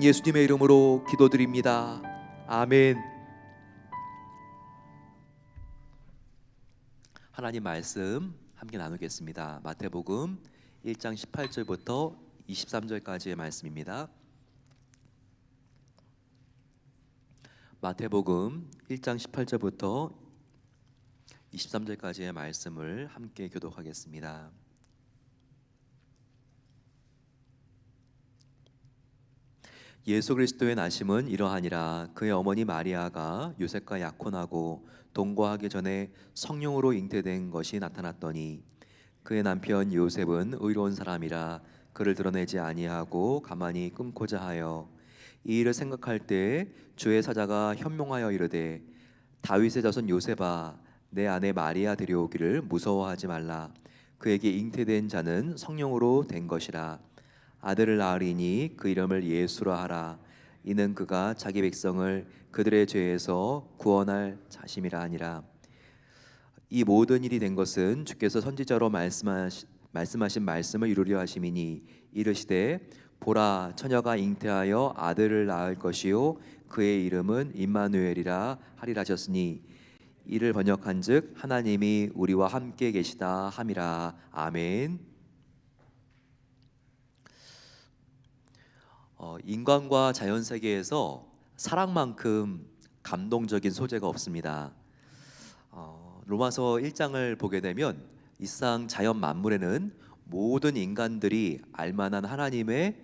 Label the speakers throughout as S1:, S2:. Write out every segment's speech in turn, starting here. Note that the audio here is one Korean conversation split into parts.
S1: 예수님의 이름으로 기도드립니다. 아멘. 하나님 말씀 함께 나누겠습니다. 마태복음 1장 18절부터 23절까지의 말씀입니다. 마태복음 1장 18절부터 23절까지의 말씀을 함께 교독하겠습니다. 예수 그리스도의 나심은 이러하니라. 그의 어머니 마리아가 요셉과 약혼하고 동거하기 전에 성령으로 잉태된 것이 나타났더니 그의 남편 요셉은 의로운 사람이라 그를 드러내지 아니하고 가만히 끊고자 하여 이 일을 생각할 때 주의 사자가 현몽하여 이르되 다윗의 자손 요셉아 내 아내 마리아 데려오기를 무서워하지 말라. 그에게 잉태된 자는 성령으로 된 것이라. 아들을 낳으리니 그 이름을 예수라 하라. 이는 그가 자기 백성을 그들의 죄에서 구원할 자심이라 하니라. 이 모든 일이 된 것은 주께서 선지자로 말씀하신 말씀을 이루려 하심이니 이르시되 보라 처녀가 잉태하여 아들을 낳을 것이요 그의 이름은 임마누엘이라 하리라 하셨으니 이를 번역한즉 하나님이 우리와 함께 계시다 함이라. 아멘. 인간과 자연 세계에서 사랑만큼 감동적인 소재가 없습니다. 로마서 1장을 보게 되면 이상 자연 만물에는 모든 인간들이 알만한 하나님의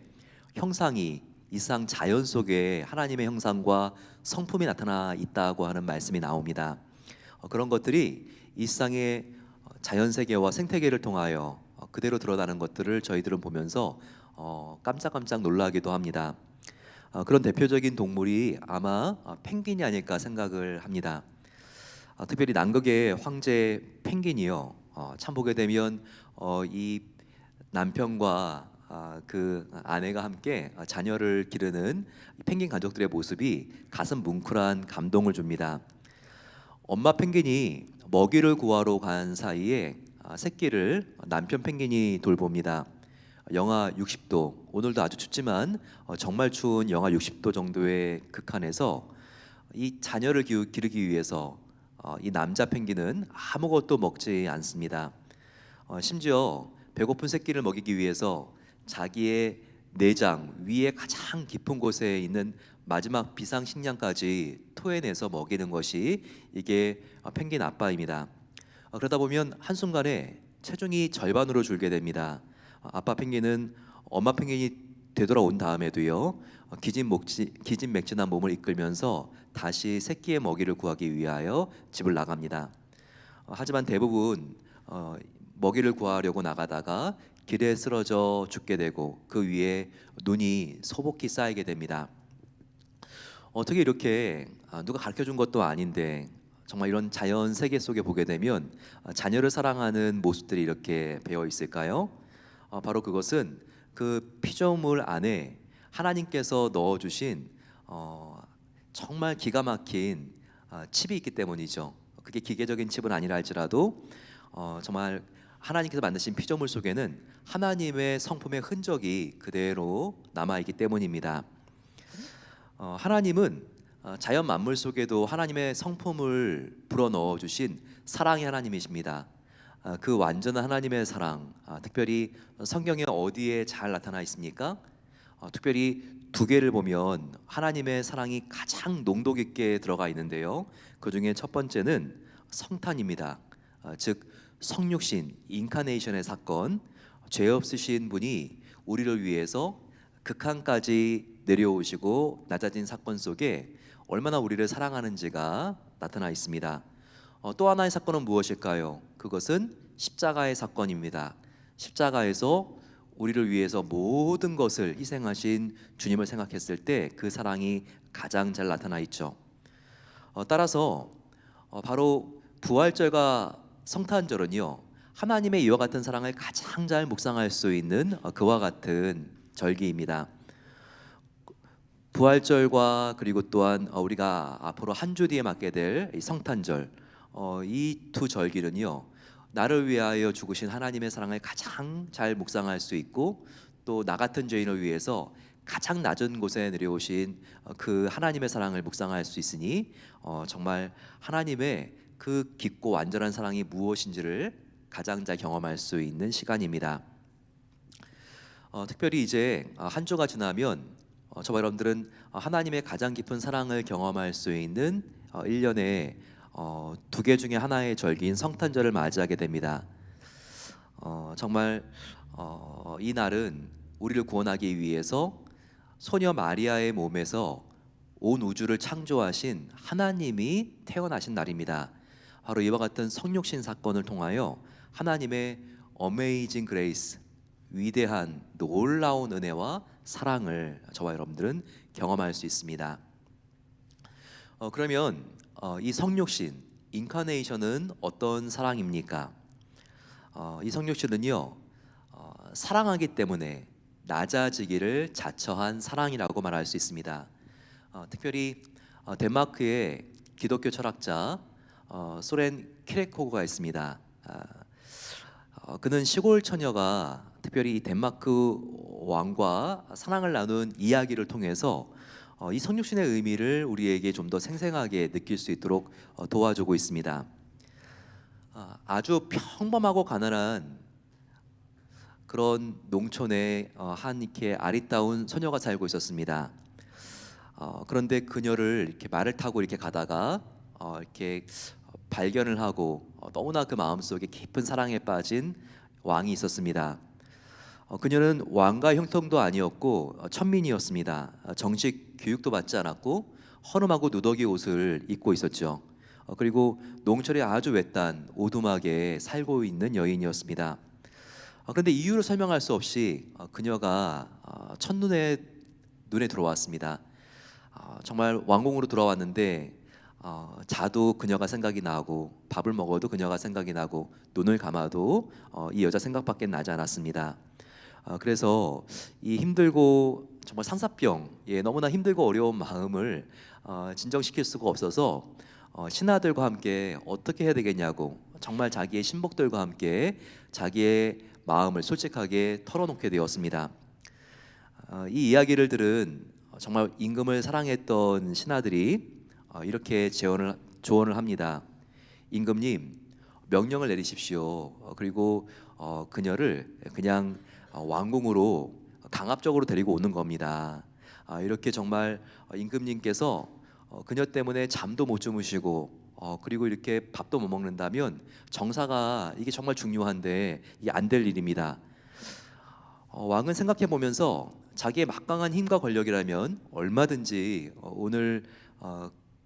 S1: 형상이 이상 자연 속에 하나님의 형상과 성품이 나타나 있다고 하는 말씀이 나옵니다. 그런 것들이 일상의 자연 세계와 생태계를 통하여 그대로 드러나는 것들을 저희들은 보면서 깜짝깜짝 놀라기도 합니다. 그런 대표적인 동물이 아마 펭귄이 아닐까 생각을 합니다. 특별히 남극의 황제 펭귄이요. 참 보게 되면 이 남편과 그 아내가 함께 자녀를 기르는 펭귄 가족들의 모습이 가슴 뭉클한 감동을 줍니다. 엄마 펭귄이 먹이를 구하러 간 사이에 새끼를 남편 펭귄이 돌봅니다. 영하 60도, 오늘도 아주 춥지만 정말 추운 영하 60도 정도의 극한에서 이 자녀를 기르기 위해서 이 남자 펭귄은 아무것도 먹지 않습니다. 심지어 배고픈 새끼를 먹이기 위해서 자기의 내장 위에 가장 깊은 곳에 있는 마지막 비상식량까지 토해내서 먹이는 것이 이게 펭귄 아빠입니다. 그러다 보면 한순간에 체중이 절반으로 줄게 됩니다. 아빠 펭귄은 엄마 펭귄이 되돌아온 다음에도요 기진맥진한 몸을 이끌면서 다시 새끼의 먹이를 구하기 위하여 집을 나갑니다. 하지만 대부분 먹이를 구하려고 나가다가 길에 쓰러져 죽게 되고 그 위에 눈이 소복히 쌓이게 됩니다. 어떻게 이렇게 누가 가르쳐준 것도 아닌데 정말 이런 자연 세계 속에 보게 되면 자녀를 사랑하는 모습들이 이렇게 배어 있을까요? 바로 그것은 그 피조물 안에 하나님께서 넣어주신 정말 기가 막힌 칩이 있기 때문이죠. 그게 기계적인 칩은 아니라 할지라도 정말 하나님께서 만드신 피조물 속에는 하나님의 성품의 흔적이 그대로 남아있기 때문입니다. 하나님은 자연 만물 속에도 하나님의 성품을 불어넣어 주신 사랑의 하나님이십니다. 그 완전한 하나님의 사랑, 특별히 성경에 어디에 잘 나타나 있습니까? 특별히 두 개를 보면 하나님의 사랑이 가장 농도 깊게 들어가 있는데요. 그 중에 첫 번째는 성탄입니다. 즉 성육신, 인카네이션의 사건, 죄 없으신 분이 우리를 위해서 극한까지 내려오시고 낮아진 사건 속에 얼마나 우리를 사랑하는지가 나타나 있습니다. 또 하나의 사건은 무엇일까요? 그것은 십자가의 사건입니다. 십자가에서 우리를 위해서 모든 것을 희생하신 주님을 생각했을 때 그 사랑이 가장 잘 나타나 있죠. 따라서 바로 부활절과 성탄절은요 하나님의 이와 같은 사랑을 가장 잘 묵상할 수 있는 그와 같은 절기입니다. 부활절과 그리고 또한 우리가 앞으로 한 주 뒤에 맞게 될 성탄절, 이 두 절기는요 나를 위하여 죽으신 하나님의 사랑을 가장 잘 묵상할 수 있고 또 나 같은 죄인을 위해서 가장 낮은 곳에 내려오신 그 하나님의 사랑을 묵상할 수 있으니 정말 하나님의 그 깊고 완전한 사랑이 무엇인지를 가장 잘 경험할 수 있는 시간입니다. 특별히 이제 한 주가 지나면 저와 여러분들은 하나님의 가장 깊은 사랑을 경험할 수 있는 1년에 두 개 중에 하나의 절기인 성탄절을 맞이하게 됩니다. 정말 이 날은 우리를 구원하기 위해서 소녀 마리아의 몸에서 온 우주를 창조하신 하나님이 태어나신 날입니다. 바로 이와 같은 성육신 사건을 통하여 하나님의 어메이징 그레이스, 위대한 놀라운 은혜와 사랑을 저와 여러분들은 경험할 수 있습니다. 그러면 이 성육신, 인카네이션은 어떤 사랑입니까? 이 성육신은요, 사랑하기 때문에 낮아지기를 자처한 사랑이라고 말할 수 있습니다. 특별히 덴마크의 기독교 철학자 소렌 키레코그가 있습니다. 그는 시골 처녀가 특별히 덴마크 왕과 사랑을 나눈 이야기를 통해서 이 성육신의 의미를 우리에게 좀 더 생생하게 느낄 수 있도록 도와주고 있습니다. 아주 평범하고 가난한 그런 농촌에 한 이렇게 아리따운 소녀가 살고 있었습니다. 그런데 그녀를 이렇게 말을 타고 이렇게 가다가 이렇게 발견을 하고 너무나 그 마음속에 깊은 사랑에 빠진 왕이 있었습니다. 그녀는 왕과 형통도 아니었고 천민이었습니다. 정식 교육도 받지 않았고 허름하고 누더기 옷을 입고 있었죠. 그리고 농촌의 아주 외딴 오두막에 살고 있는 여인이었습니다. 그런데 이유를 설명할 수 없이 그녀가 첫눈에 눈에 들어왔습니다. 정말 왕궁으로 들어왔는데 자도 그녀가 생각이 나고 밥을 먹어도 그녀가 생각이 나고 눈을 감아도 이 여자 생각밖에 나지 않았습니다. 그래서 이 힘들고 정말 상사병, 너무나 힘들고 어려운 마음을 진정시킬 수가 없어서 신하들과 함께 어떻게 해야 되겠냐고 정말 자기의 신복들과 함께 자기의 마음을 솔직하게 털어놓게 되었습니다. 이 이야기를 들은 정말 임금을 사랑했던 신하들이 이렇게 조언을 합니다. 임금님, 명령을 내리십시오. 그리고 그녀를 그냥 왕궁으로 강압적으로 데리고 오는 겁니다. 이렇게 정말 임금님께서 그녀 때문에 잠도 못 주무시고 그리고 이렇게 밥도 못 먹는다면 정사가 이게 정말 중요한데 이게 안 될 일입니다. 왕은 생각해 보면서 자기의 막강한 힘과 권력이라면 얼마든지 오늘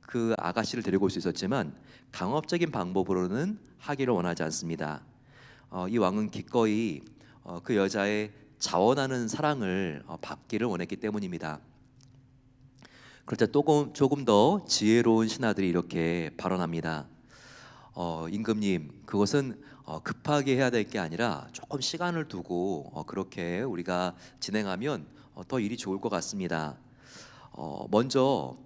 S1: 그 아가씨를 데리고 올 수 있었지만 강압적인 방법으로는 하기를 원하지 않습니다. 이 왕은 기꺼이 그 여자의 자원하는 사랑을 받기를 원했기 때문입니다. 그럴 때 조금 더 지혜로운 신하들이 이렇게 발언합니다. 임금님, 그것은 급하게 해야 될 게 아니라 조금 시간을 두고 그렇게 우리가 진행하면 더 일이 좋을 것 같습니다. 먼저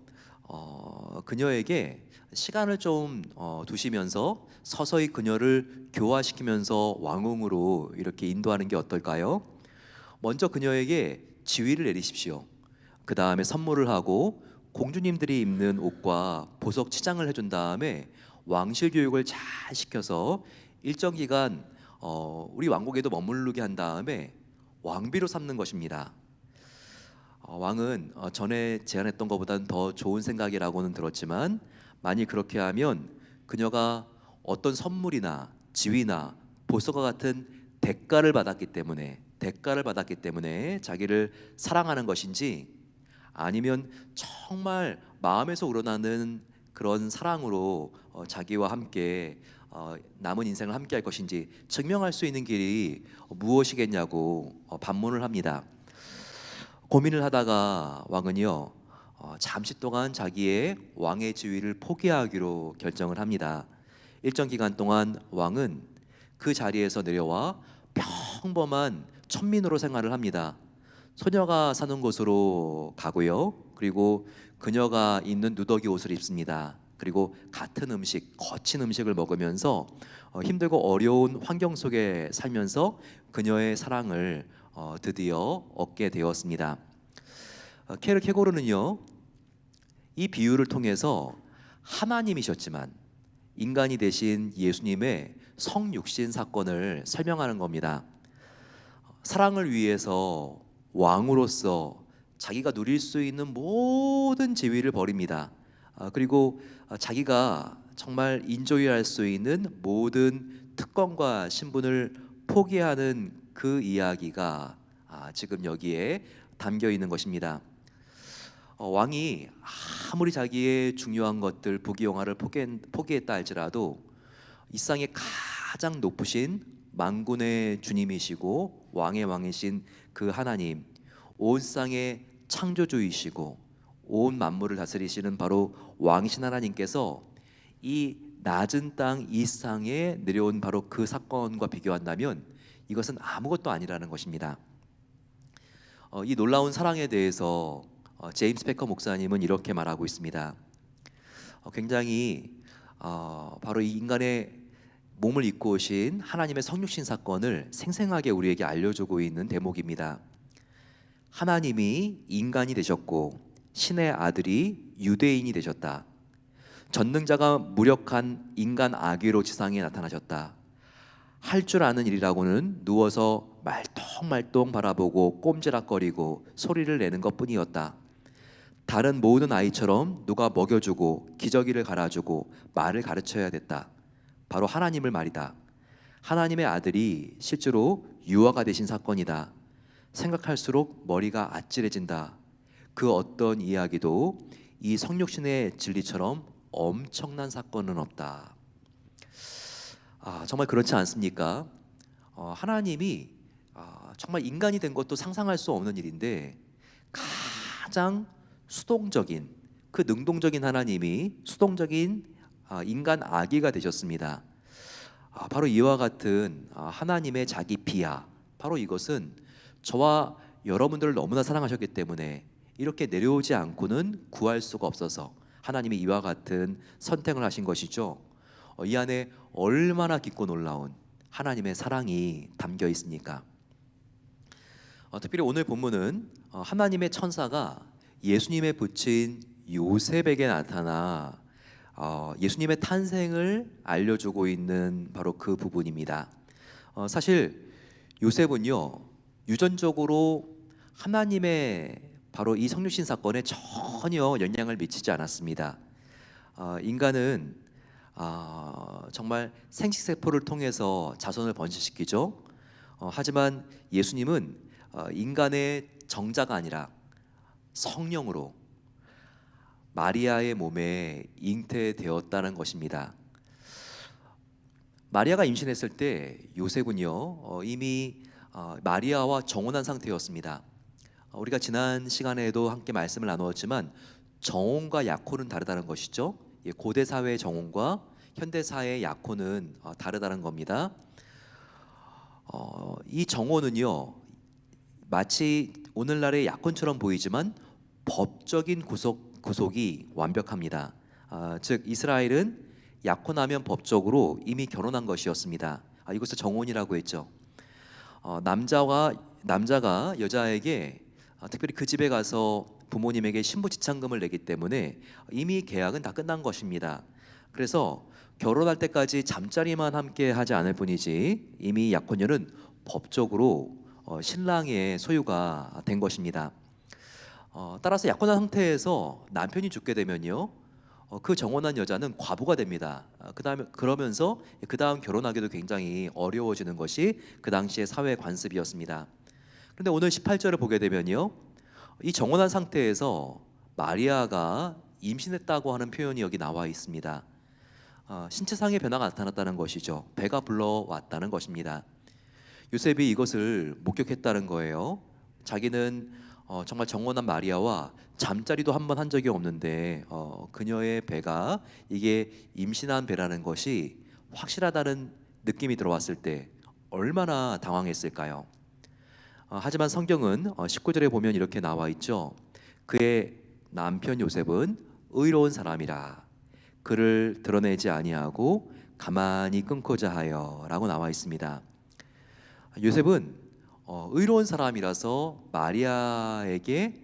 S1: 그녀에게 시간을 좀 두시면서 서서히 그녀를 교화시키면서 왕궁으로 이렇게 인도하는 게 어떨까요? 먼저 그녀에게 지위를 내리십시오. 그 다음에 선물을 하고 공주님들이 입는 옷과 보석 치장을 해준 다음에 왕실 교육을 잘 시켜서 일정 기간 우리 왕국에도 머무르게 한 다음에 왕비로 삼는 것입니다. 왕은 전에 제안했던 것보다는 더 좋은 생각이라고는 들었지만 만약 그렇게 하면 그녀가 어떤 선물이나 지위나 보석과 같은 대가를 받았기 때문에 자기를 사랑하는 것인지 아니면 정말 마음에서 우러나는 그런 사랑으로 자기와 함께 남은 인생을 함께 할 것인지 증명할 수 있는 길이 무엇이겠냐고 반문을 합니다. 고민을 하다가 왕은요 잠시 동안 자기의 왕의 지위를 포기하기로 결정을 합니다. 일정 기간 동안 왕은 그 자리에서 내려와 평범한 천민으로 생활을 합니다. 소녀가 사는 곳으로 가고요. 그리고 그녀가 입는 누더기 옷을 입습니다. 그리고 같은 음식, 거친 음식을 먹으면서 힘들고 어려운 환경 속에 살면서 그녀의 사랑을 드디어 얻게 되었습니다. 케르케고르는요, 이 비유를 통해서 하나님이셨지만 인간이 되신 예수님의 성육신 사건을 설명하는 겁니다. 사랑을 위해서 왕으로서 자기가 누릴 수 있는 모든 지위를 버립니다. 그리고 자기가 정말 인조이할 수 있는 모든 특권과 신분을 포기하는 그 이야기가 지금 여기에 담겨 있는 것입니다. 왕이 아무리 자기의 중요한 것들, 부귀영화를 포기했다 할지라도 이 세상에 가장 높으신 만군의 주님이시고 왕의 왕이신 그 하나님, 온 세상의 창조주이시고 온 만물을 다스리시는 바로 왕이신 하나님께서 이 낮은 땅 이 세상에 내려온 바로 그 사건과 비교한다면 이것은 아무것도 아니라는 것입니다. 이 놀라운 사랑에 대해서 제임스 패커 목사님은 이렇게 말하고 있습니다. 굉장히 바로 이 인간의 몸을 입고 오신 하나님의 성육신 사건을 생생하게 우리에게 알려주고 있는 대목입니다. 하나님이 인간이 되셨고 신의 아들이 유대인이 되셨다. 전능자가 무력한 인간 아기로 지상에 나타나셨다. 할 줄 아는 일이라고는 누워서 말똥말똥 바라보고 꼼지락거리고 소리를 내는 것뿐이었다. 다른 모든 아이처럼 누가 먹여주고 기저귀를 갈아주고 말을 가르쳐야 됐다. 바로 하나님을 말이다. 하나님의 아들이 실제로 유아가 되신 사건이다. 생각할수록 머리가 아찔해진다. 그 어떤 이야기도 이 성육신의 진리처럼 엄청난 사건은 없다. 정말 그렇지 않습니까? 하나님이 정말 인간이 된 것도 상상할 수 없는 일인데 가장 수동적인 그 능동적인 하나님이 수동적인 인간 아기가 되셨습니다. 바로 이와 같은 하나님의 자기 비하, 바로 이것은 저와 여러분들을 너무나 사랑하셨기 때문에 이렇게 내려오지 않고는 구할 수가 없어서 하나님이 이와 같은 선택을 하신 것이죠. 이 안에 얼마나 깊고 놀라운 하나님의 사랑이 담겨 있습니까? 특별히 오늘 본문은 하나님의 천사가 예수님의 부친 요셉에게 나타나 예수님의 탄생을 알려주고 있는 바로 그 부분입니다. 사실 요셉은요, 유전적으로 하나님의 바로 이 성육신 사건에 전혀 영향을 미치지 않았습니다. 인간은 정말 생식세포를 통해서 자손을 번식시키죠. 하지만 예수님은 인간의 정자가 아니라 성령으로 마리아의 몸에 잉태되었다는 것입니다. 마리아가 임신했을 때 요셉은요, 이미 마리아와 정혼한 상태였습니다. 우리가 지난 시간에도 함께 말씀을 나누었지만 정혼과 약혼은 다르다는 것이죠. 고대 사회의 정혼과 현대 사회의 약혼은 다르다는 겁니다. 이 정혼은요, 마치 오늘날의 약혼처럼 보이지만 법적인 구속이 완벽합니다. 즉 이스라엘은 약혼하면 법적으로 이미 결혼한 것이었습니다. 이것을 정혼이라고 했죠. 남자가 여자에게 특별히 그 집에 가서 부모님에게 신부지참금을 내기 때문에 이미 계약은 다 끝난 것입니다. 그래서 결혼할 때까지 잠자리만 함께 하지 않을 뿐이지 이미 약혼녀는 법적으로 신랑의 소유가 된 것입니다. 따라서 약혼한 상태에서 남편이 죽게 되면요, 그 정혼한 여자는 과부가 됩니다. 그러면서 그 다음 결혼하기도 굉장히 어려워지는 것이 그 당시의 사회 관습이었습니다. 그런데 오늘 18절을 보게 되면요, 이 정혼한 상태에서 마리아가 임신했다고 하는 표현이 여기 나와 있습니다. 신체상의 변화가 나타났다는 것이죠. 배가 불러왔다는 것입니다. 요셉이 이것을 목격했다는 거예요. 자기는 정말 정혼한 마리아와 잠자리도 한 번 한 적이 없는데 그녀의 배가 이게 임신한 배라는 것이 확실하다는 느낌이 들어왔을 때 얼마나 당황했을까요? 하지만 성경은 19절에 보면 이렇게 나와 있죠. 그의 남편 요셉은 의로운 사람이라 그를 드러내지 아니하고 가만히 끊고자 하여 라고 나와 있습니다. 요셉은 의로운 사람이라서 마리아에게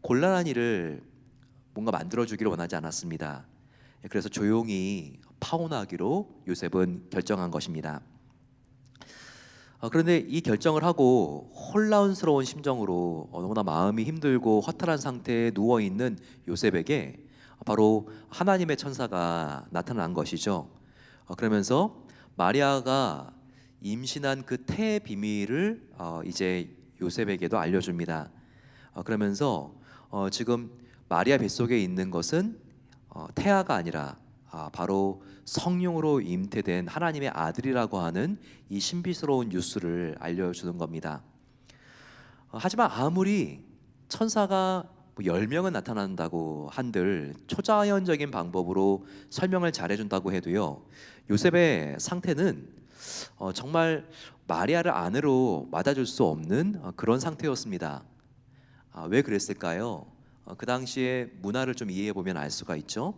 S1: 곤란한 일을 뭔가 만들어주기를 원하지 않았습니다. 그래서 조용히 파혼하기로 요셉은 결정한 것입니다. 그런데 이 결정을 하고 혼란스러운 심정으로 너무나 마음이 힘들고 허탈한 상태에 누워 있는 요셉에게 바로 하나님의 천사가 나타난 것이죠. 그러면서 마리아가 임신한 그 태의 비밀을 이제 요셉에게도 알려줍니다. 그러면서 지금 마리아 뱃속에 있는 것은 태아가 아니라 바로 성령으로 잉태된 하나님의 아들이라고 하는 이 신비스러운 뉴스를 알려주는 겁니다. 하지만 아무리 천사가 10명은 나타난다고 한들 초자연적인 방법으로 설명을 잘해준다고 해도요, 요셉의 상태는 정말 마리아를 안으로 맞아줄 수 없는 그런 상태였습니다. 왜 그랬을까요? 그 당시의 문화를 좀 이해해 보면 알 수가 있죠.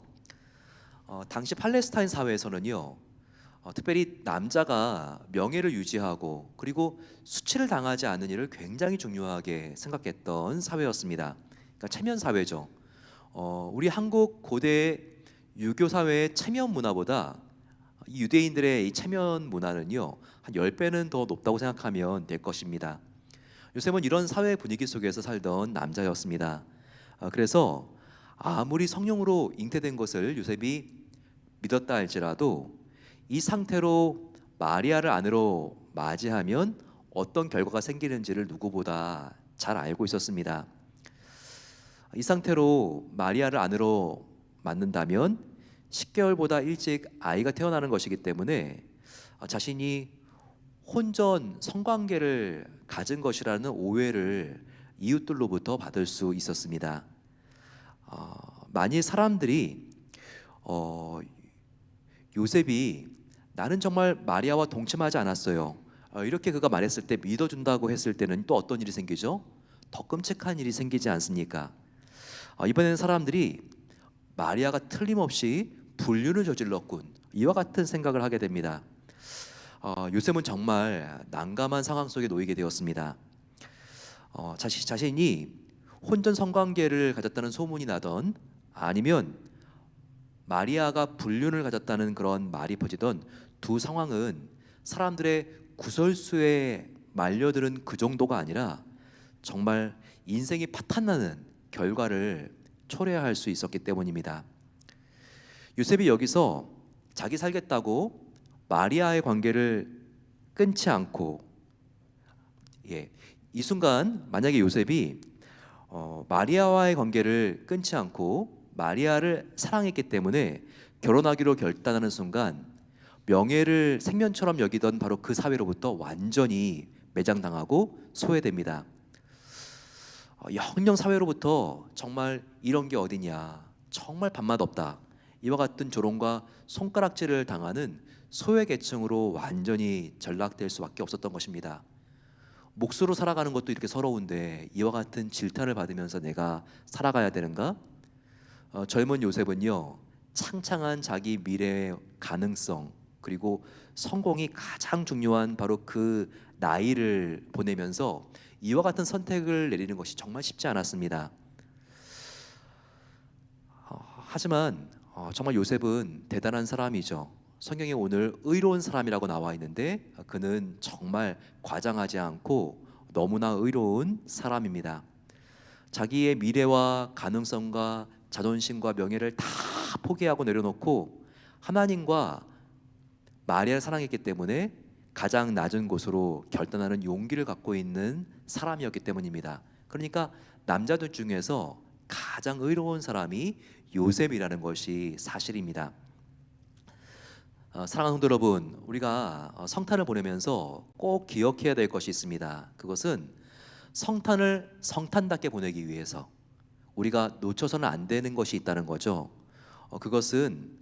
S1: 당시 팔레스타인 사회에서는요, 특별히 남자가 명예를 유지하고 그리고 수치를 당하지 않는 일을 굉장히 중요하게 생각했던 사회였습니다. 그러니까 체면 사회죠. 우리 한국 고대 유교 사회의 체면 문화보다 이 유대인들의 이 체면 문화는요, 한 10배는 더 높다고 생각하면 될 것입니다. 요셉은 이런 사회 분위기 속에서 살던 남자였습니다. 그래서 아무리 성령으로 잉태된 것을 요셉이 믿었다 할지라도 이 상태로 마리아를 안으로 맞이하면 어떤 결과가 생기는지를 누구보다 잘 알고 있었습니다. 이 상태로 마리아를 안으로 맞는다면 10개월보다 일찍 아이가 태어나는 것이기 때문에 자신이 혼전 성관계를 가진 것이라는 오해를 이웃들로부터 받을 수 있었습니다. 만일 사람들이 요셉이 나는 정말 마리아와 동침하지 않았어요, 이렇게 그가 말했을 때 믿어준다고 했을 때는 또 어떤 일이 생기죠? 더 끔찍한 일이 생기지 않습니까? 이번에는 사람들이 마리아가 틀림없이 불륜을 저질렀군, 이와 같은 생각을 하게 됩니다. 요셉은 정말 난감한 상황 속에 놓이게 되었습니다. 자신이 혼전 성관계를 가졌다는 소문이 나던, 아니면 마리아가 불륜을 가졌다는 그런 말이 퍼지던 두 상황은 사람들의 구설수에 말려드는 그 정도가 아니라 정말 인생이 파탄나는 결과를 초래할 수 있었기 때문입니다. 요셉이 여기서 자기 살겠다고 마리아의 관계를 끊지 않고, 이 순간 만약에 요셉이 마리아와의 관계를 끊지 않고 마리아를 사랑했기 때문에 결혼하기로 결단하는 순간 명예를 생명처럼 여기던 바로 그 사회로부터 완전히 매장당하고 소외됩니다. 영영 사회로부터 정말 이런 게 어디냐, 정말 밥맛 없다, 이와 같은 조롱과 손가락질을 당하는 소외계층으로 완전히 전락될 수밖에 없었던 것입니다. 몫으로 살아가는 것도 이렇게 서러운데 이와 같은 질타를 받으면서 내가 살아가야 되는가? 젊은 요셉은요, 창창한 자기 미래의 가능성 그리고 성공이 가장 중요한 바로 그 나이를 보내면서 이와 같은 선택을 내리는 것이 정말 쉽지 않았습니다. 하지만 정말 요셉은 대단한 사람이죠. 성경에 오늘 의로운 사람이라고 나와 있는데 그는 정말 과장하지 않고 너무나 의로운 사람입니다. 자기의 미래와 가능성과 자존심과 명예를 다 포기하고 내려놓고 하나님과 마리아를 사랑했기 때문에 가장 낮은 곳으로 결단하는 용기를 갖고 있는 사람이었기 때문입니다. 그러니까 남자들 중에서 가장 의로운 사람이 요셉이라는 것이 사실입니다. 사랑하는 성도 여러분, 우리가 성탄을 보내면서 꼭 기억해야 될 것이 있습니다. 그것은 성탄을 성탄답게 보내기 위해서 우리가 놓쳐서는 안 되는 것이 있다는 거죠. 그것은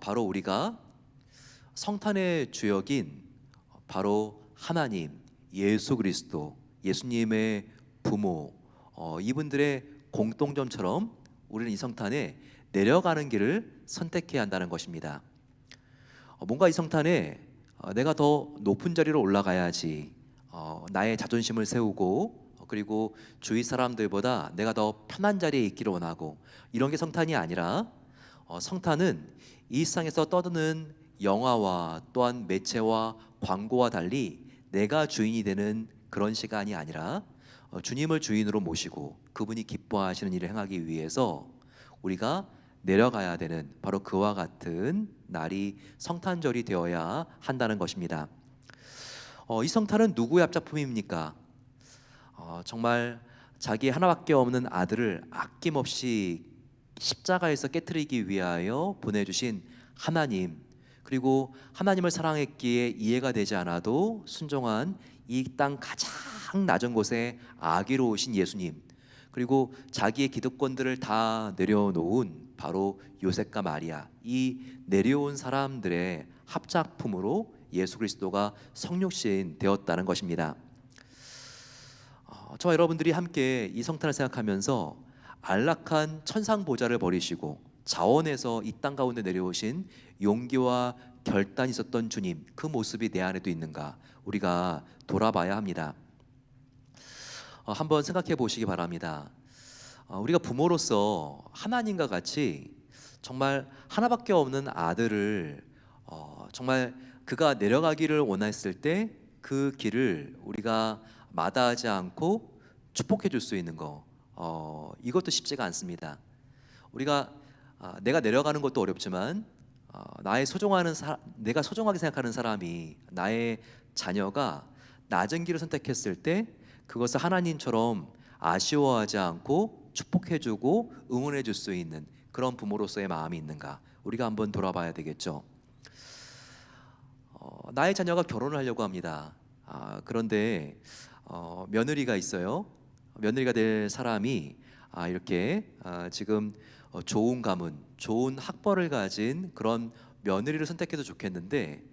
S1: 바로 우리가 성탄의 주역인 바로 하나님, 예수 그리스도, 예수님의 부모, 이분들의 공통점처럼 우리는 이 성탄에 내려가는 길을 선택해야 한다는 것입니다. 뭔가 이 성탄에 내가 더 높은 자리로 올라가야지, 나의 자존심을 세우고 그리고 주위 사람들보다 내가 더 편한 자리에 있기를 원하고, 이런 게 성탄이 아니라 성탄은 이 세상에서 떠드는 영화와 또한 매체와 광고와 달리 내가 주인이 되는 그런 시간이 아니라 주님을 주인으로 모시고 그분이 기뻐하시는 일을 행하기 위해서 우리가 내려가야 되는 바로 그와 같은 날이 성탄절이 되어야 한다는 것입니다. 이 성탄은 누구의 합작품입니까? 정말 자기 하나밖에 없는 아들을 아낌없이 십자가에서 깨뜨리기 위하여 보내주신 하나님, 그리고 하나님을 사랑했기에 이해가 되지 않아도 순종한 이 땅 가장 낮은 곳에 아기로 오신 예수님, 그리고 자기의 기득권들을 다 내려놓은 바로 요셉과 마리아, 이 내려온 사람들의 합작품으로 예수 그리스도가 성육신 되었다는 것입니다. 저와 여러분들이 함께 이 성탄을 생각하면서 안락한 천상 보좌를 버리시고 자원에서 이 땅 가운데 내려오신 용기와 결단이 있었던 주님, 그 모습이 내 안에도 있는가 우리가 돌아봐야 합니다. 한번 생각해 보시기 바랍니다. 우리가 부모로서 하나님과 같이 정말 하나밖에 없는 아들을 정말 그가 내려가기를 원했을 때 그 길을 우리가 마다하지 않고 축복해 줄 수 있는 거, 이것도 쉽지가 않습니다. 우리가 내가 내려가는 것도 어렵지만 내가 소중하게 생각하는 사람이, 나의 자녀가 낮은 길을 선택했을 때 그것을 하나님처럼 아쉬워하지 않고 축복해주고 응원해줄 수 있는 그런 부모로서의 마음이 있는가, 우리가 한번 돌아봐야 되겠죠. 나의 자녀가 결혼을 하려고 합니다. 그런데 며느리가 있어요. 며느리가 될 사람이 이렇게 지금 좋은 가문, 좋은 학벌을 가진 그런 며느리를 선택해도 좋겠는데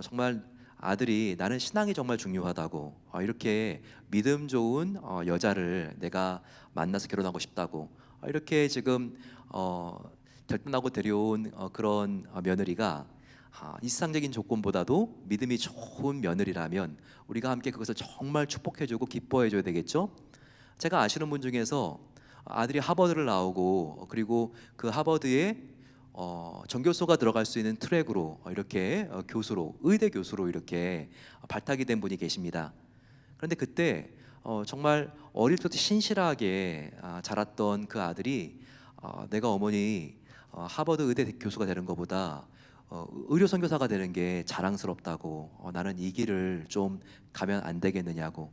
S1: 정말 아들이 나는 신앙이 정말 중요하다고, 이렇게 믿음 좋은 여자를 내가 만나서 결혼하고 싶다고, 이렇게 지금 결단하고 데려온 그런 며느리가 이 세상적인 조건보다도 믿음이 좋은 며느리라면 우리가 함께 그것을 정말 축복해주고 기뻐해줘야 되겠죠. 제가 아시는 분 중에서 아들이 하버드를 나오고 그리고 그 하버드에 전교소가 들어갈 수 있는 트랙으로 이렇게 교수로, 의대 교수로 이렇게 발탁이 된 분이 계십니다. 그런데 그때 정말 어릴 때부터 신실하게 자랐던 그 아들이 내가 어머니 하버드 의대 교수가 되는 것보다 의료 선교사가 되는 게 자랑스럽다고, 나는 이 길을 좀 가면 안 되겠느냐고.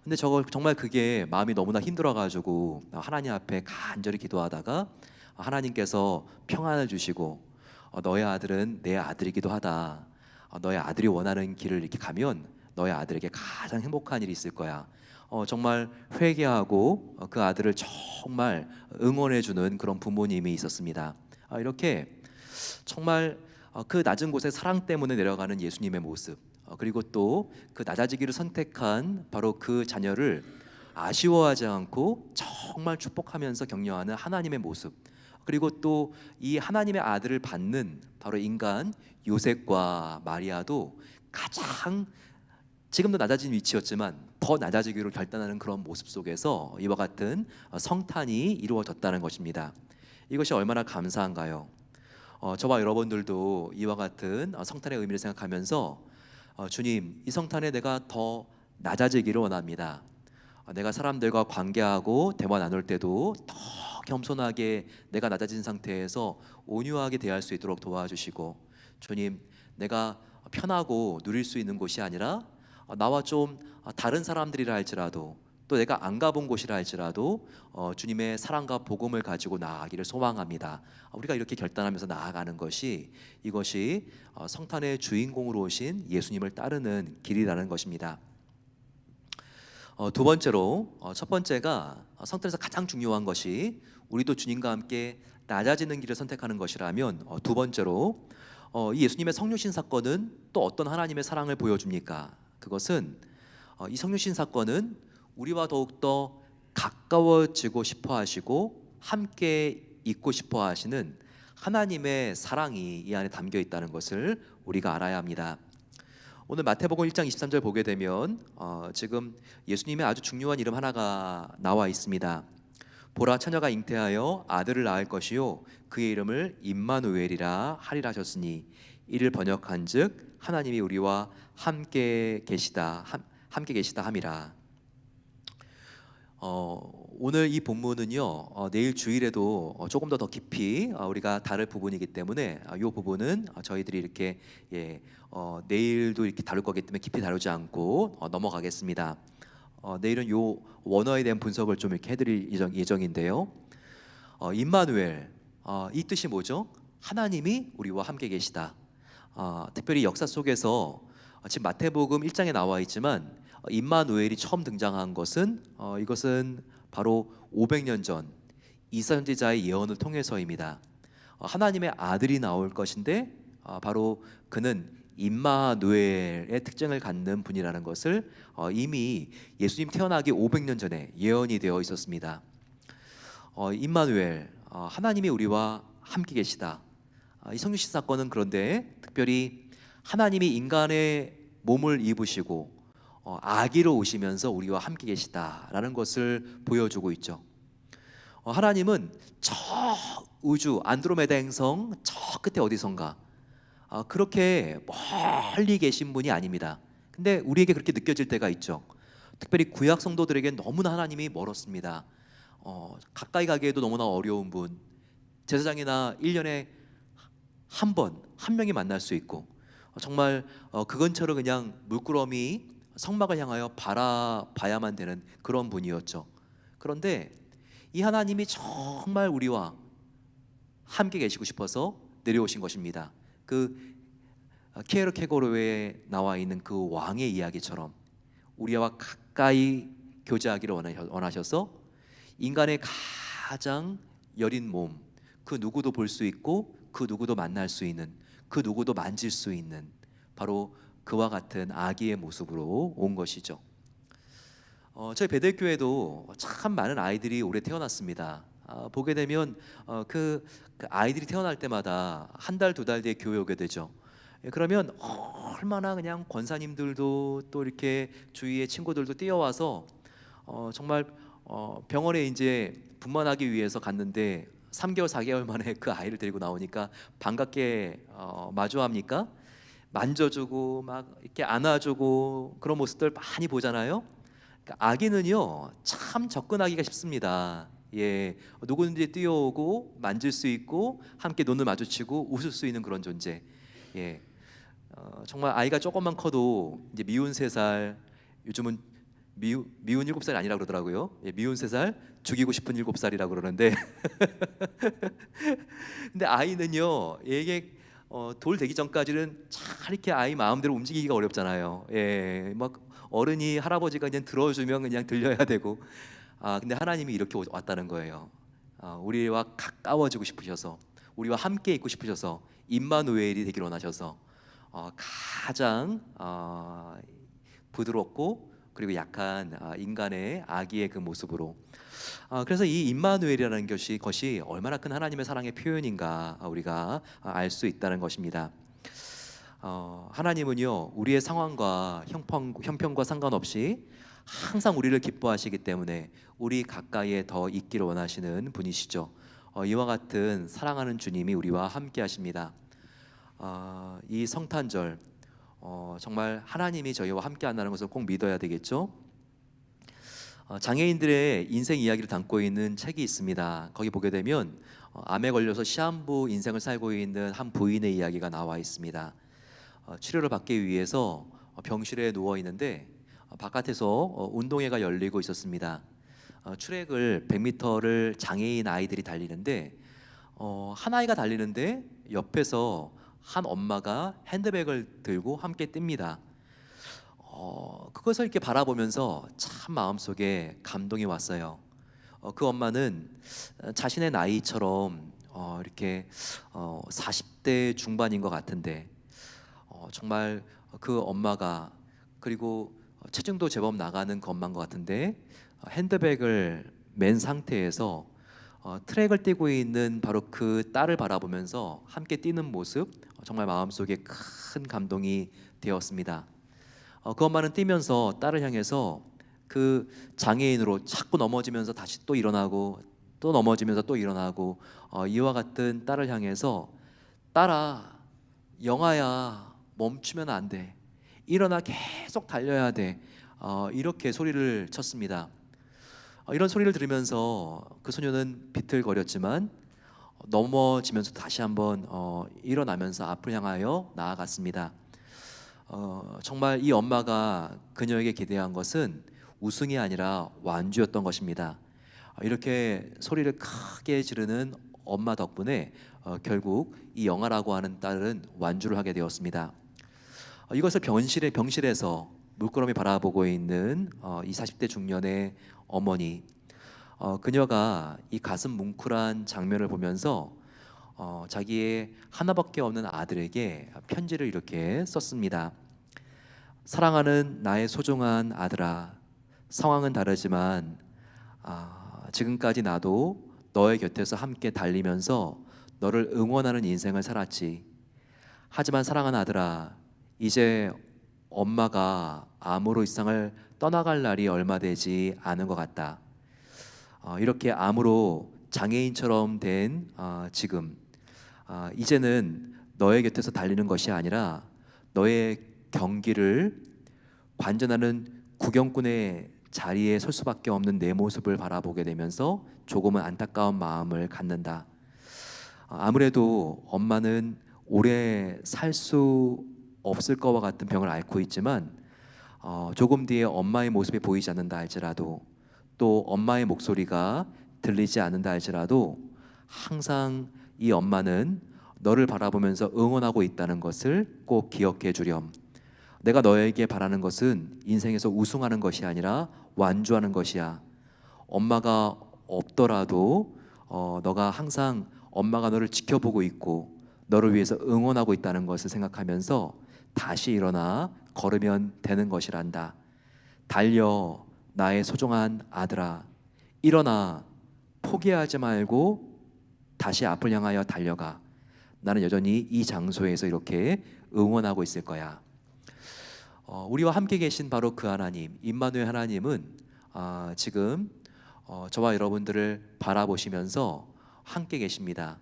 S1: 근데 정말 그게 마음이 너무나 힘들어가지고 하나님 앞에 간절히 기도하다가 하나님께서 평안을 주시고 너의 아들은 내 아들이기도 하다. 너의 아들이 원하는 길을 이렇게 가면 너의 아들에게 가장 행복한 일이 있을 거야. 정말 회개하고 그 아들을 정말 응원해주는 그런 부모님이 있었습니다. 이렇게 정말 그 낮은 곳에 사랑 때문에 내려가는 예수님의 모습, 그리고 또 그 낮아지기를 선택한 바로 그 자녀를 아쉬워하지 않고 정말 축복하면서 격려하는 하나님의 모습, 그리고 또 이 하나님의 아들을 받는 바로 인간 요셉과 마리아도 가장 지금도 낮아진 위치였지만 더 낮아지기로 결단하는 그런 모습 속에서 이와 같은 성탄이 이루어졌다는 것입니다. 이것이 얼마나 감사한가요? 저와 여러분들도 이와 같은 성탄의 의미를 생각하면서 주님, 이 성탄에 내가 더 낮아지기를 원합니다. 내가 사람들과 관계하고 대화 나눌 때도 더 겸손하게 내가 낮아진 상태에서 온유하게 대할 수 있도록 도와주시고, 주님, 내가 편하고 누릴 수 있는 곳이 아니라 나와 좀 다른 사람들이라 할지라도, 또 내가 안 가본 곳이라 할지라도 주님의 사랑과 복음을 가지고 나아가기를 소망합니다. 우리가 이렇게 결단하면서 나아가는 것이, 이것이 성탄의 주인공으로 오신 예수님을 따르는 길이라는 것입니다. 두 번째로, 첫 번째가 성탄에서 가장 중요한 것이 우리도 주님과 함께 낮아지는 길을 선택하는 것이라면, 두 번째로 이 예수님의 성육신 사건은 또 어떤 하나님의 사랑을 보여줍니까? 그것은 이 성육신 사건은 우리와 더욱더 가까워지고 싶어 하시고 함께 있고 싶어 하시는 하나님의 사랑이 이 안에 담겨 있다는 것을 우리가 알아야 합니다. 오늘 마태복음 1장 23절 보게 되면 지금 예수님의 아주 중요한 이름 하나가 나와 있습니다. 보라, 처녀가 잉태하여 아들을 낳을 것이요 그의 이름을 임마누엘이라 하리라 하셨으니 이를 번역한즉 하나님이 우리와 함께 계시다 함이라. 오늘 이 본문은요 내일 주일에도 조금 더 깊이 우리가 다룰 부분이기 때문에 이 부분은 저희들이 이렇게 내일도 이렇게 다룰 거기 때문에 깊이 다루지 않고 넘어가겠습니다. 내일은 요 원어에 대한 분석을 좀 이렇게 해드릴 예정인데요. 임마누엘, 이 뜻이 뭐죠? 하나님이 우리와 함께 계시다. 특별히 역사 속에서 지금 마태복음 1장에 나와 있지만 임마누엘이 처음 등장한 것은 이것은 바로 500년 전 이사 선지자의 예언을 통해서입니다. 하나님의 아들이 나올 것인데 바로 그는 임마누엘의 특징을 갖는 분이라는 것을 이미 예수님 태어나기 500년 전에 예언이 되어 있었습니다. 임마누엘, 하나님이 우리와 함께 계시다. 이 성육신 사건은 그런데 특별히 하나님이 인간의 몸을 입으시고 아기로 오시면서 우리와 함께 계시다라는 것을 보여주고 있죠. 하나님은 저 우주 안드로메다 행성 저 끝에 어디선가 그렇게 멀리 계신 분이 아닙니다. 근데 우리에게 그렇게 느껴질 때가 있죠. 특별히 구약 성도들에게 너무나 하나님이 멀었습니다. 가까이 가기에도 너무나 어려운 분, 제사장이나 1년에 한 명이 만날 수 있고 정말 그 근처로 그냥 물끄러미 성막을 향하여 바라봐야만 되는 그런 분이었죠. 그런데 이 하나님이 정말 우리와 함께 계시고 싶어서 내려오신 것입니다. 그 키에르케고르에 나와 있는 그 왕의 이야기처럼 우리와 가까이 교제하기를 원하셔서 인간의 가장 여린 몸, 그 누구도 볼 수 있고 그 누구도 만날 수 있는, 그 누구도 만질 수 있는 바로 그와 같은 아기의 모습으로 온 것이죠. 저희 베델교회도 참 많은 아이들이 올해 태어났습니다. 보게 되면 그 아이들이 태어날 때마다 한 달, 두 달 뒤에 교회 오게 되죠. 그러면 얼마나 그냥 권사님들도 또 이렇게 주위의 친구들도 뛰어와서 정말 병원에 이제 분만하기 위해서 갔는데 3개월, 4개월 만에 그 아이를 데리고 나오니까 반갑게 마주합니까? 만져주고 막 이렇게 안아주고 그런 모습들 많이 보잖아요. 그러니까 아기는요 참 접근하기가 쉽습니다. 누구든지 뛰어오고 만질 수 있고 함께 눈을 마주치고 웃을 수 있는 그런 존재. 정말 아이가 조금만 커도 이제 미운 3살, 요즘은 미운 7살이 아니라 그러더라고요. 미운 3살, 죽이고 싶은 7살이라고 그러는데 근데 아이는요 이게 돌 되기 전까지는 잘 이렇게 아이 마음대로 움직이기가 어렵잖아요. 막 어른이 할아버지가 그냥 들어주면 그냥 들려야 되고 근데 하나님이 이렇게 왔다는 거예요. 우리와 가까워지고 싶으셔서 우리와 함께 있고 싶으셔서 임마누엘이 되기를 원하셔서 가장 부드럽고 그리고 약한 인간의 아기의 그 모습으로 그래서 이 임마누엘이라는 것이 얼마나 큰 하나님의 사랑의 표현인가 우리가 알 수 있다는 것입니다. 하나님은요 우리의 상황과 형편과 상관없이 항상 우리를 기뻐하시기 때문에 우리 가까이에 더 있기를 원하시는 분이시죠. 이와 같은 사랑하는 주님이 우리와 함께 하십니다. 이 성탄절 정말 하나님이 저희와 함께 한다는 것을 꼭 믿어야 되겠죠. 장애인들의 인생 이야기를 담고 있는 책이 있습니다. 거기 보게 되면 암에 걸려서 시한부 인생을 살고 있는 한 부인의 이야기가 나와 있습니다. 치료를 받기 위해서 병실에 누워 있는데 바깥에서 운동회가 열리고 있었습니다. 트랙을 100m를 장애인 아이들이 달리는데 한 아이가 달리는데 옆에서 한 엄마가 핸드백을 들고 함께 뜁니다. 그것을 이렇게 바라보면서 참 마음속에 감동이 왔어요. 그 엄마는 자신의 나이처럼 이렇게 40대 중반인 것 같은데 정말 그 엄마가 그리고 체중도 제법 나가는 그 엄마인 것 같은데 핸드백을 맨 상태에서 트랙을 뛰고 있는 바로 그 딸을 바라보면서 함께 뛰는 모습 정말 마음속에 큰 감동이 되었습니다. 그 엄마는 뛰면서 딸을 향해서 그 장애인으로 자꾸 넘어지면서 다시 또 일어나고 또 넘어지면서 또 일어나고 이와 같은 딸을 향해서 딸아, 영아야, 멈추면 안 돼. 일어나 계속 달려야 돼. 이렇게 소리를 쳤습니다. 이런 소리를 들으면서 그 소녀는 비틀거렸지만 넘어지면서 다시 한번 일어나면서 앞을 향하여 나아갔습니다. 정말 이 엄마가 그녀에게 기대한 것은 우승이 아니라 완주였던 것입니다. 이렇게 소리를 크게 지르는 엄마 덕분에 결국 이 영아라고 하는 딸은 완주를 하게 되었습니다. 이것을 병실에서 물끄러미 바라보고 있는 이 40대 중년의 어머니, 그녀가 이 가슴 뭉클한 장면을 보면서 자기의 하나밖에 없는 아들에게 편지를 이렇게 썼습니다. 사랑하는 나의 소중한 아들아, 상황은 다르지만 지금까지 나도 너의 곁에서 함께 달리면서 너를 응원하는 인생을 살았지. 하지만 사랑하는 아들아, 이제 엄마가 암으로 이 세상을 떠나갈 날이 얼마 되지 않은 것 같다. 이렇게 암으로 장애인처럼 된 지금 이제는 너의 곁에서 달리는 것이 아니라 너의 경기를 관전하는 구경꾼의 자리에 설 수밖에 없는 내 모습을 바라보게 되면서 조금은 안타까운 마음을 갖는다. 아무래도 엄마는 오래 살 수 없을 것과 같은 병을 앓고 있지만 조금 뒤에 엄마의 모습이 보이지 않는다 할지라도 또 엄마의 목소리가 들리지 않는다 할지라도 항상 이 엄마는 너를 바라보면서 응원하고 있다는 것을 꼭 기억해 주렴. 내가 너에게 바라는 것은 인생에서 우승하는 것이 아니라 완주하는 것이야. 엄마가 없더라도 너가 항상 엄마가 너를 지켜보고 있고 너를 위해서 응원하고 있다는 것을 생각하면서 다시 일어나 걸으면 되는 것이란다. 달려 나의 소중한 아들아, 일어나 포기하지 말고 다시 앞을 향하여 달려가. 나는 여전히 이 장소에서 이렇게 응원하고 있을 거야. 우리와 함께 계신 바로 그 하나님, 임마누엘 하나님은 지금 저와 여러분들을 바라보시면서 함께 계십니다.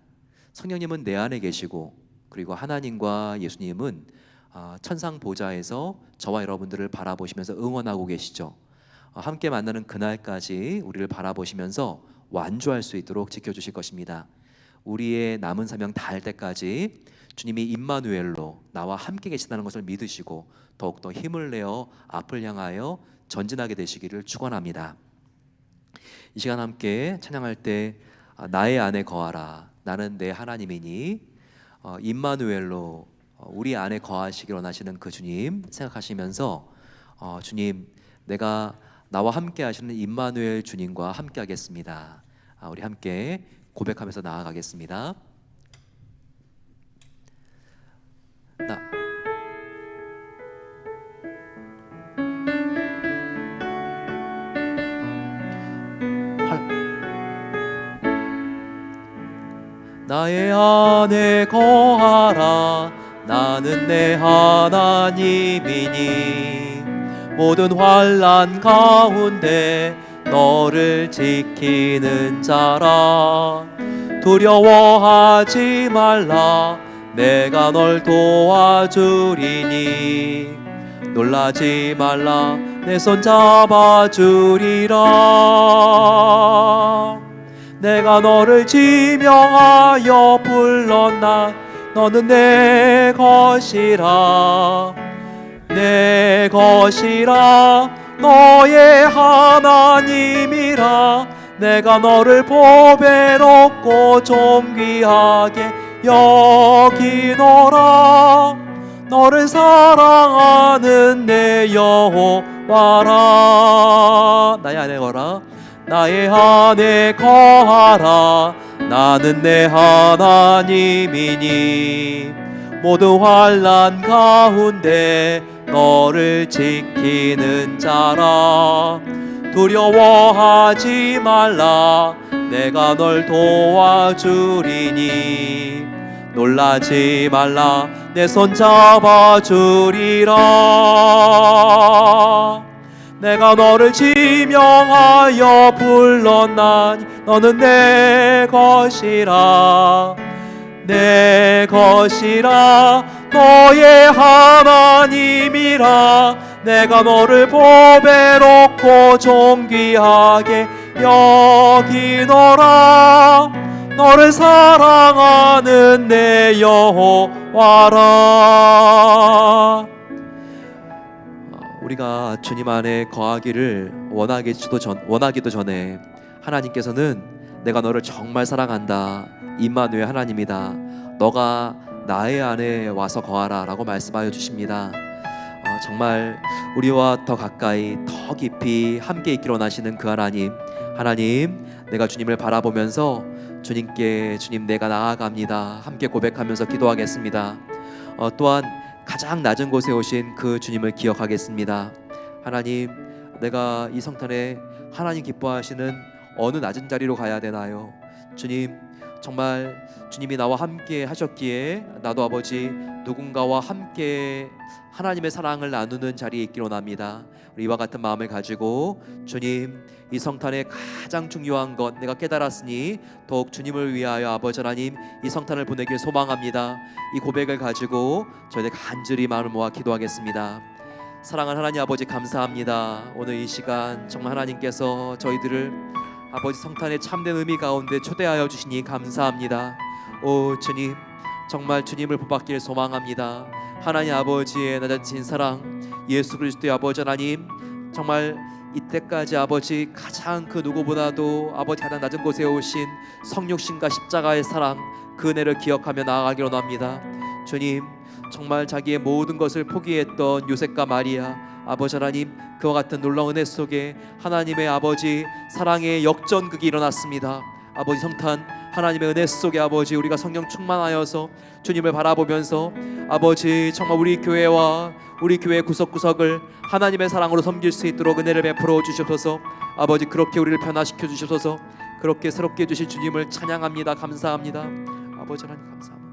S1: 성령님은 내 안에 계시고 그리고 하나님과 예수님은 천상 보좌에서 저와 여러분들을 바라보시면서 응원하고 계시죠. 함께 만나는 그날까지 우리를 바라보시면서 완주할 수 있도록 지켜주실 것입니다. 우리의 남은 사명 다할 때까지 주님이 임마누엘로 나와 함께 계신다는 것을 믿으시고 더욱더 힘을 내어 앞을 향하여 전진하게 되시기를 축원합니다. 이 시간 함께 찬양할 때 나의 안에 거하라, 나는 내 하나님이니, 임마누엘로 우리 안에 거하시길 원하시는 그 주님 생각하시면서 주님, 내가 나와 함께 하시는 임마누엘 주님과 함께 하겠습니다. 우리 함께 고백하면서 나아가겠습니다. 나의 안에 거하라, 나는 내 하나님이니 모든 환난 가운데 너를 지키는 자라. 두려워하지 말라, 내가 널 도와주리니 놀라지 말라, 내 손 잡아주리라. 내가 너를 지명하여 불렀나, 너는 내 것이라, 내 것이라, 너의 하나님이라. 내가 너를 보배롭고 존귀하게 여기노라. 너를 사랑하는 내 여호와라. 나의 안에 거라, 나의 안에 거하라, 나는 내 하나님이니 모든 환난 가운데 너를 지키는 자라. 두려워하지 말라, 내가 널 도와주리니 놀라지 말라 내 손 잡아주리라. 내가 너를 지명하여 불렀나니 너는 내 것이라. 내 것이라 너의 하나님이라. 내가 너를 보배롭고 존귀하게 여기노라. 너를 사랑하는 내 여호와라. 우리가 주님 안에 거하기를 원하기도 전에 하나님께서는 내가 너를 정말 사랑한다, 임마누엘 하나님이다, 너가 나의 안에 와서 거하라 라고 말씀하여 주십니다. 정말 우리와 더 가까이 더 깊이 함께 있기를 원하시는 그 하나님, 내가 주님을 바라보면서 주님께 주님 내가 나아갑니다 함께 고백하면서 기도하겠습니다. 또한 가장 낮은 곳에 오신 그 주님을 기억하겠습니다. 하나님, 내가 이 성탄에 하나님 기뻐하시는 어느 낮은 자리로 가야 되나요? 주님, 정말 주님이 나와 함께 하셨기에 나도 아버지 누군가와 함께 하나님의 사랑을 나누는 자리에 있기를 원합니다. 이와 같은 마음을 가지고 주님, 이 성탄에 가장 중요한 것 내가 깨달았으니 더욱 주님을 위하여 아버지 하나님 이 성탄을 보내길 소망합니다. 이 고백을 가지고 저희들 간절히 마음을 모아 기도하겠습니다. 사랑하는 하나님 아버지, 감사합니다. 오늘 이 시간 정말 하나님께서 저희들을 아버지 성탄의 참된 의미 가운데 초대하여 주시니 감사합니다. 오 주님, 정말 주님을 본받기를 소망합니다. 하나님 아버지의 낮아진 사랑, 예수 그리스도의 아버지 하나님, 정말 이때까지 아버지 가장 그 누구보다도 아버지 가장 낮은 곳에 오신 성육신과 십자가의 사랑, 그 은혜를 기억하며 나아가기를 원합니다. 주님, 정말 자기의 모든 것을 포기했던 요셉과 마리아, 아버지 하나님, 그와 같은 놀라운 은혜 속에 하나님의 아버지 사랑의 역전극이 일어났습니다. 아버지 성탄 하나님의 은혜 속에 아버지 우리가 성령 충만하여서 주님을 바라보면서 아버지 정말 우리 교회와 우리 교회 구석구석을 하나님의 사랑으로 섬길 수 있도록 은혜를 베풀어 주시옵소서. 아버지 그렇게 우리를 변화시켜 주시옵소서. 그렇게 새롭게 해주신 주님을 찬양합니다. 감사합니다. 아버지 하나님 감사합니다.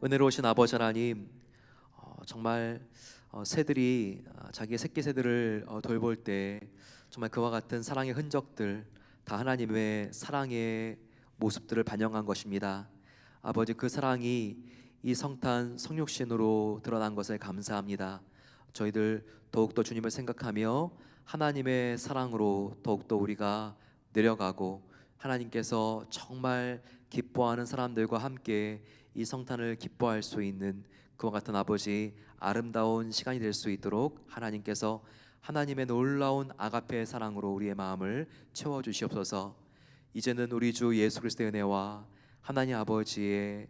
S1: 은혜로우신 아버지 하나님, 정말 새들이 자기의 새끼 새들을 돌볼 때 정말 그와 같은 사랑의 흔적들 다 하나님의 사랑의 모습들을 반영한 것입니다. 아버지 그 사랑이 이 성탄 성육신으로 드러난 것을 감사합니다. 저희들 더욱더 주님을 생각하며 하나님의 사랑으로 더욱더 우리가 내려가고 하나님께서 정말 기뻐하는 사람들과 함께 이 성탄을 기뻐할 수 있는 그와 같은 아버지 아름다운 시간이 될 수 있도록 하나님께서 하나님의 놀라운 아가페의 사랑으로 우리의 마음을 채워주시옵소서. 이제는 우리 주 예수 그리스도의 은혜와 하나님 아버지의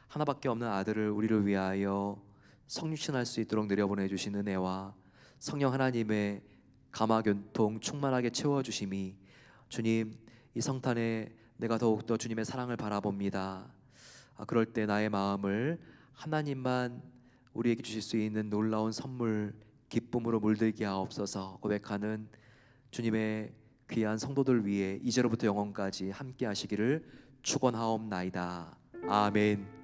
S1: 하나밖에 없는 아들을 우리를 위하여 성육신할 수 있도록 내려보내 주신 은혜와 성령 하나님의 감화교통 충만하게 채워주심이 주님, 이 성탄에 내가 더욱더 주님의 사랑을 바라봅니다. 그럴 때 나의 마음을 하나님만 우리에게 주실 수 있는 놀라운 선물 기쁨으로 물들게 하옵소서. 고백하는 주님의 귀한 성도들 위해 이제로부터 영원까지 함께 하시기를 축원하옵나이다. 아멘.